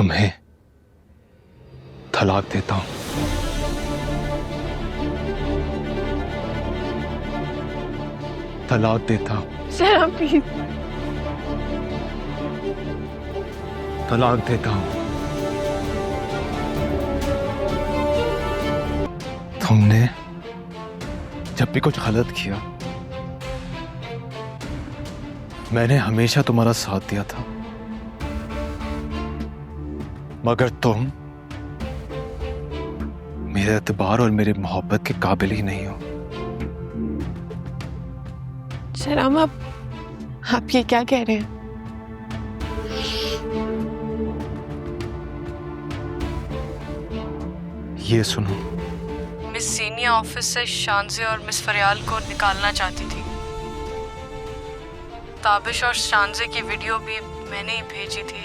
तुम्हें तलाक देता हूं। तलाक देता हूं। शहराम प्लीज। तलाक देता हूं। तुमने जब भी कुछ गलत किया, मैंने हमेशा तुम्हारा साथ दिया था, मगर तुम मेरे एतबार और मेरी मोहब्बत के काबिल ही नहीं हो। शहराम, आप ये क्या कह रहे हैं? ये सुनो। मिस सीनिया ऑफिस से शानजे और मिस फरियाल को निकालना चाहती थी। ताबिश और शानजे की वीडियो भी मैंने ही भेजी थी।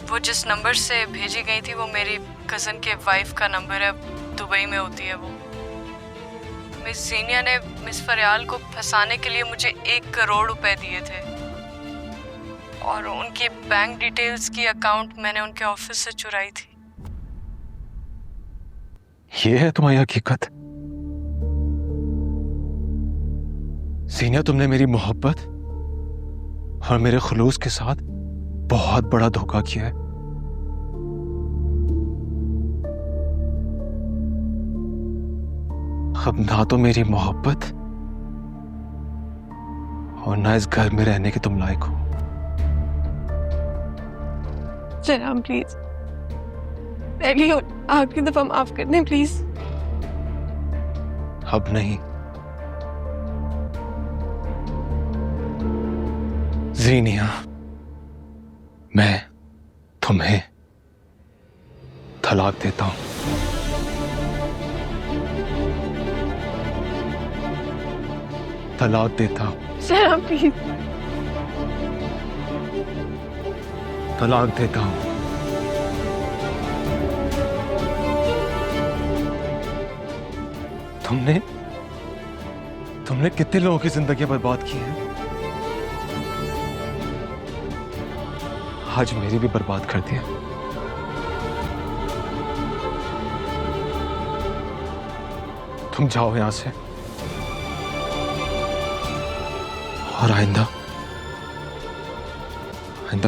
वो जिस नंबर से भेजी गई थी वो मेरी कज़न के वाइफ का नंबर है, दुबई में होती है वो। मिस सीनिया ने मिस फरियाल को फंसाने के लिए मुझे 1 करोड़ रुपए दिए थे और उनकी बैंक डिटेल्स की अकाउंट मैंने उनके ऑफिस से चुराई थी। ये है तुम्हारी हकीकत? सीनिया, तुमने मेरी मोहब्बत और मेरे खुलूस के साथ बहुत बड़ा धोखा किया है। अब ना तो मेरी मोहब्बत और ना इस घर में रहने के तुम लायक हो। शहराम प्लीज, पहली और आखिरी दफा माफ कर दें प्लीज। अब नहीं। ज़ीनिया, मैं तुम्हें तलाक देता हूं। तलाक देता हूं। शहराम प्लीज। तलाक देता हूं। तुमने कितने लोगों की जिंदगी बर्बाद की है। आज मेरी भी बर्बाद कर दिया। तुम जाओ यहां से और आइंदा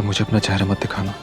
मुझे अपना चेहरा मत दिखाना।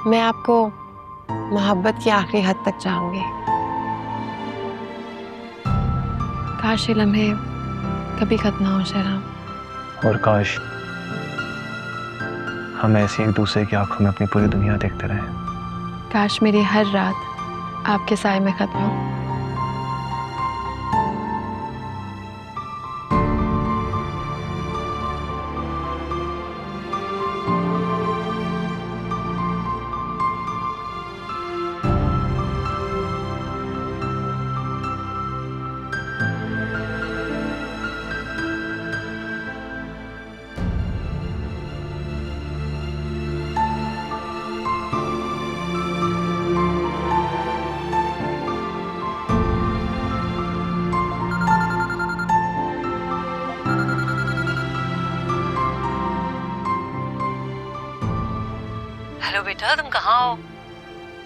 मैं आपको मोहब्बत की आखिरी हद तक चाहूंगी। काश ये लम्हे कभी खत्म ना हो शहराम। और काश हम ऐसे एक दूसरे की आंखों में अपनी पूरी दुनिया देखते रहें। काश मेरी हर रात आपके साए में खत्म हो।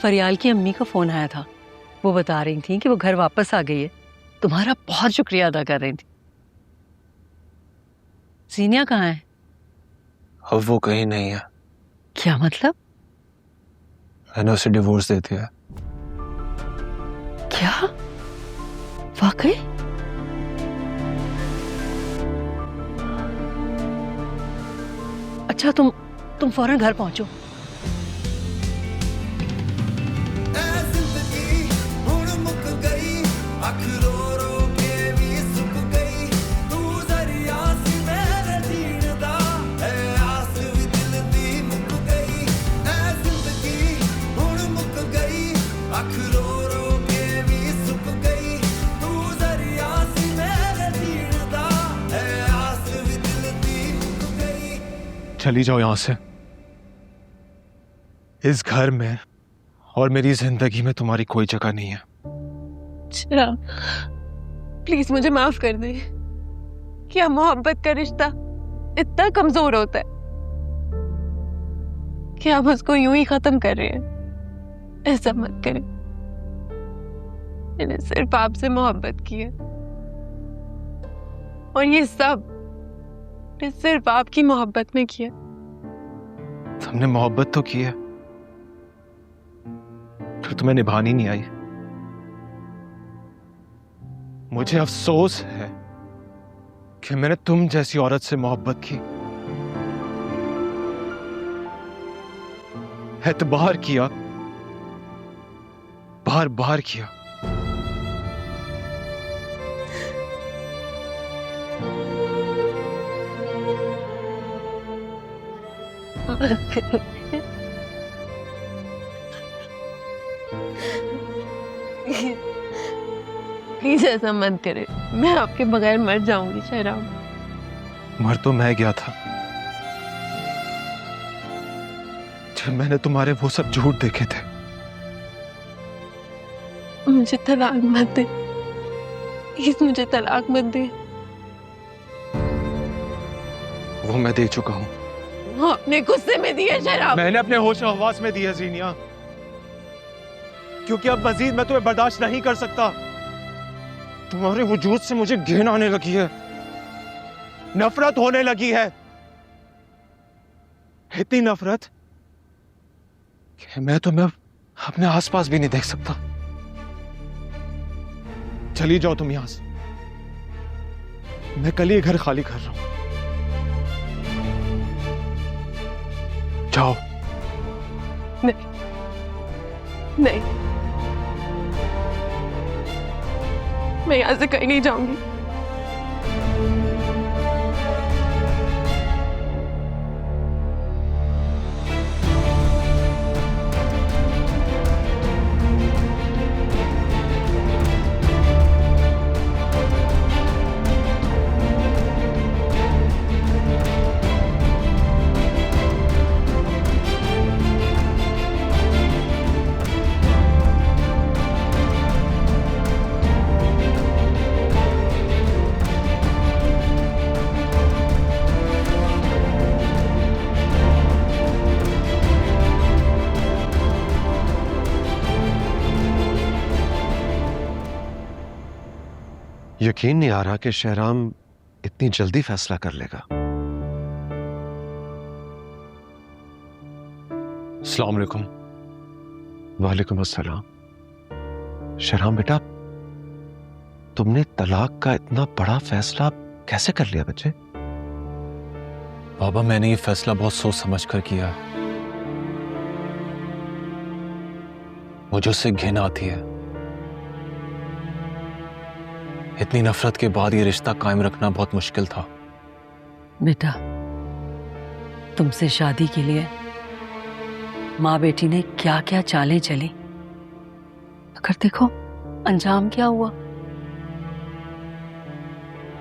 फरियाल की अम्मी का फोन आया था, वो बता रही थी कि वो घर वापस आ गई है, तुम्हारा बहुत शुक्रिया अदा कर रही थी। जीनिया कहाँ है? अब वो कहीं नहीं है। क्या मतलब? मैंने उसे डिवोर्स दे दिया है। क्या वाकई? अच्छा, तुम फौरन घर पहुंचो। चली जाओ यहां से। इस घर में और मेरी जिंदगी में तुम्हारी कोई जगह नहीं है। शराब, प्लीज मुझे माफ कर दे। क्या मोहब्बत का रिश्ता इतना कमजोर होता है कि आप उसको यूं ही खत्म कर रहे हैं? ऐसा मत करें। मैंने सिर्फ आपसे मोहब्बत की है और ये सब सिर्फ आपकी मोहब्बत में किया। तुमने मोहब्बत तो की है, जो तुम्हें निभानी नहीं आई। मुझे अफसोस है कि मैंने तुम जैसी औरत से मोहब्बत की, एतबार किया, बार बार किया। प्लीज ऐसा मत करे, मैं आपके बगैर मर जाऊंगी शहराब। मर तो मैं गया था जब मैंने तुम्हारे वो सब झूठ देखे थे। मुझे तलाक मत दे प्लीज, मुझे तलाक मत दे। वो मैं दे चुका हूं। हाँ, अपने गुस्से में दिया शराब। मैंने अपने होश हवास में दिया जीनिया, क्योंकि अब मजीद मैं तुम्हें बर्दाश्त नहीं कर सकता। तुम्हारे वजूद से मुझे घिन आने लगी है, नफरत होने लगी है। इतनी नफरत कि मैं तुम्हें अपने आसपास भी नहीं देख सकता। चली जाओ तुम यहां से, मैं कल ही घर खाली कर रहा हूं। जाओ। नहीं, मैं यहां से कहीं नहीं जाऊंगी। यकीन नहीं आ रहा कि शहराम इतनी जल्दी फैसला कर लेगा। अस्सलाम वालेकुम। वालेकुम अस्सलाम। शहराम बेटा, तुमने तलाक का इतना बड़ा फैसला कैसे कर लिया बच्चे? बाबा, मैंने ये फैसला बहुत सोच समझ कर किया है। मुझे उससे घिन आती है। इतनी नफरत के बाद ये रिश्ता कायम रखना बहुत मुश्किल था। बेटा, तुमसे शादी के लिए माँ बेटी ने क्या क्या चालें चली, मगर देखो अंजाम क्या हुआ।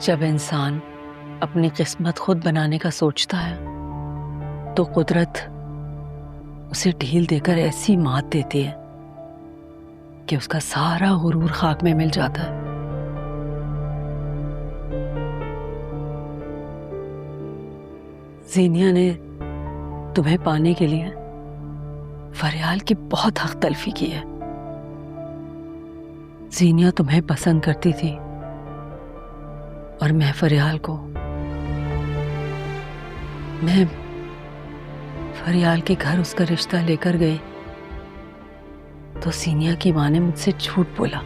जब इंसान अपनी किस्मत खुद बनाने का सोचता है तो कुदरत उसे ढील देकर ऐसी मात देती है कि उसका सारा गुरूर खाक में मिल जाता है। जीनिया ने तुम्हें पाने के लिए फरियाल की बहुत हक तलफी की है। जीनिया तुम्हें पसंद करती थी और मैं फरियाल को। मैं फरियाल के घर उसका रिश्ता लेकर गई तो सीनिया की माँ ने मुझसे झूठ बोला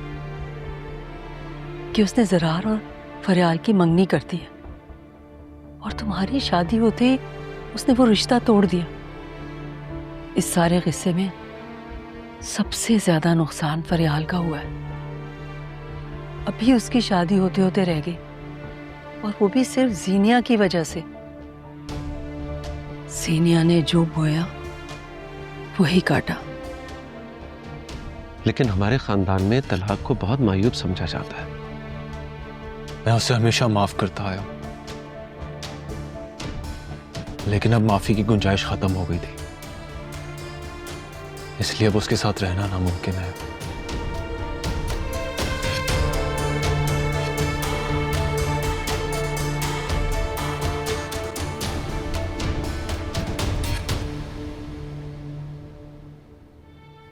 कि उसने ज़रार और फरियाल की मंगनी करती है और तुम्हारी शादी होते ही उसने वो रिश्ता तोड़ दिया। इस सारे किस्से में सबसे ज्यादा नुकसान फरियाल का हुआ है। अभी उसकी शादी होते होते रह गई और वो भी सिर्फ जीनिया की वजह से। जीनिया ने जो बोया वही काटा। लेकिन हमारे खानदान में तलाक को बहुत मायूब समझा जाता है। मैं उसे हमेशा माफ करता आया, लेकिन अब माफी की गुंजाइश खत्म हो गई थी, इसलिए अब उसके साथ रहना नामुमकिन है।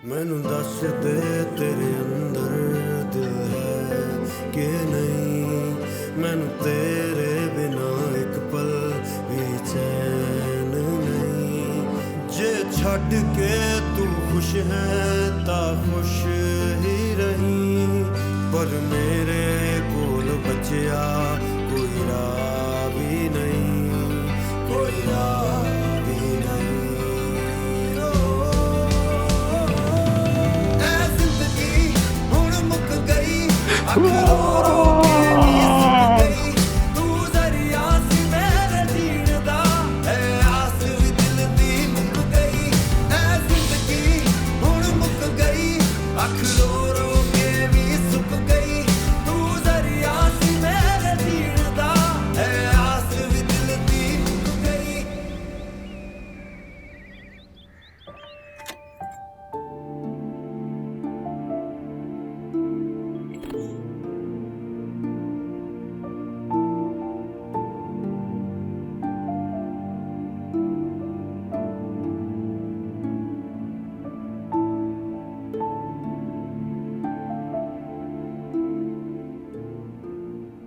मैनू दस दे तेरे अंदर दिल है कि नहीं, मैनू तेरे बिना एक पल भी चैन नहीं। जे छड़ के तू खुश है ता खुश ही रही, पर मेरे कोल बचिया कोई राह भी नहीं, कोई राह भी नहीं।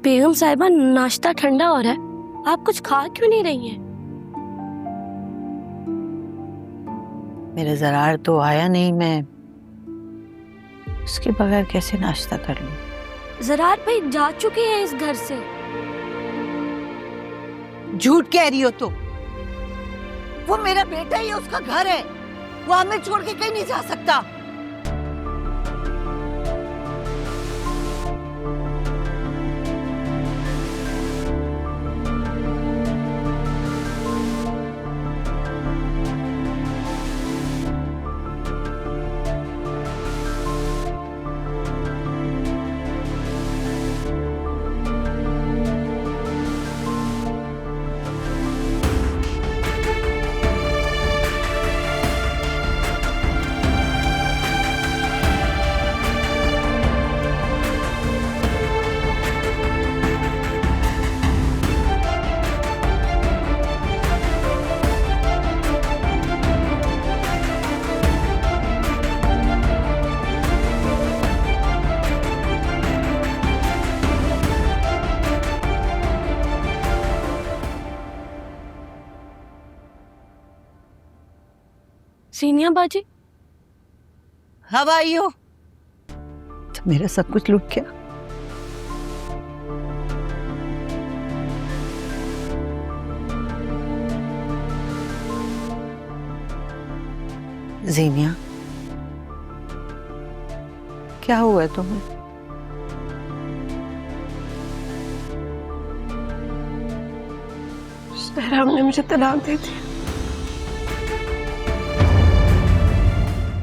बेगम साहिबा, नाश्ता ठंडा हो रहा है, आप कुछ खा क्यों नहीं रही हैं? मेरा ज़रार तो आया नहीं, मैं उसके बगैर कैसे नाश्ता कर लूं? ज़रार भाई जा चुके हैं इस घर से। झूठ कह रही हो तो? वो मेरा बेटा ही है, उसका घर है, वो हमें छोड़ के कहीं नहीं जा सकता। सीनिया बाजी, हवा आई हो तो मेरा सब कुछ लूट गया। जीनिया, क्या हुआ है तुम्हें? शहराम ने मुझे तलाक दे दी।